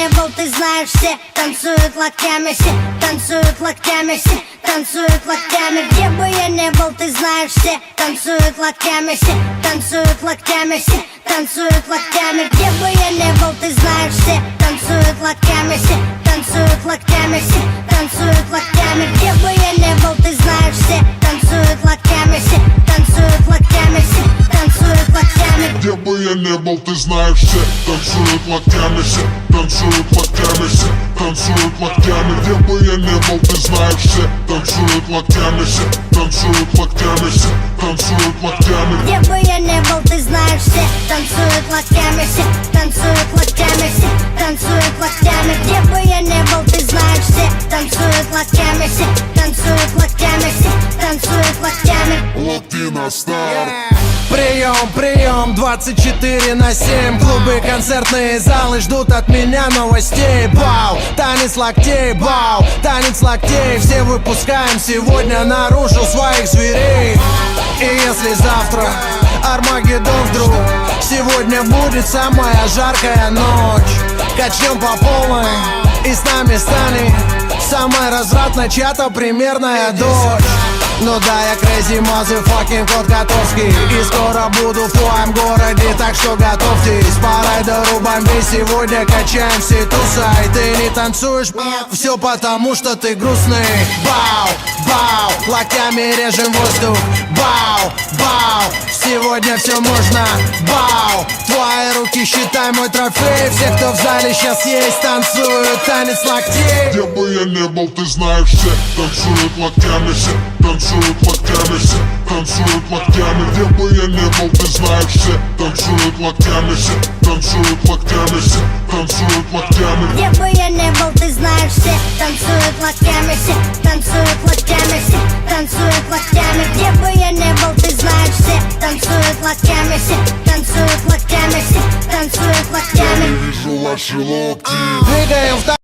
не был, ты знаешь, все танцуют локтями, все танцуют локтями, все танцуют локтями. Где бы я не был, ты знаешь, все танцуют локтями, все танцуют локтями, все танцуют локтями. Где бы я не был, ты знаешь, все танцуют локтями, все танцуют локтями, все танцуют локтями. Где бы я не был, ты знаешь, все танцуют локтями, все танцуют локтями, все танцуют локтями. Где бы я не был, ты знаешь, все танцуют локтями, все танцуют локтями, все танцуют локтями. Где бы я не был, ты знаешь, все танцуют локтями, все танцуют локтями, все танцуют локтями. Где бы я не был, ты знаешь, все танцуют локтями, все танцуют локтями, все танцуют локтями. Где бы я не был, ты знаешь, все танцуют локтями, все танцуют локтями, все танцуют локтями. Латино Стар. Прием, прием, 24/7. Клубы, концертные залы ждут от меня новостей. Бау, танец локтей, бау, танец локтей. Все выпускаем сегодня наружу своих зверей. И если завтра Армагеддон вдруг, сегодня будет самая жаркая ночь. Качнем по полной и с нами станет самая развратная чья-то примерная дочь. Ну да, я crazy motherfucking кот Котовский, и скоро буду в твоем городе, так что готовьтесь. По райдеру бомби сегодня качаем все туса. И ты не танцуешь, все потому что ты грустный. Бау, бау, локтями режем воздух. Бау, бау, сегодня все можно. Бау, твои руки считай мой трофей. Все, кто в зале сейчас есть, танцуют танец локтей. Где бы я не был, ты знаешь, все танцуют локтями, все танцуют локтями, все танцуют локтями. Где бы я не был, ты знаешь, все танцуют локтями, все танцуют локтями, все танцуют локтями. Где бы я не был, ты знаешь, все танцуют локтями, все танцуют локтями, все танцуют локтями. Где бы я не был, ты знаешь, все танцуют локтями, все танцуют локтями, все танцуют локтями. Я вижу ваши локти. Двигаем в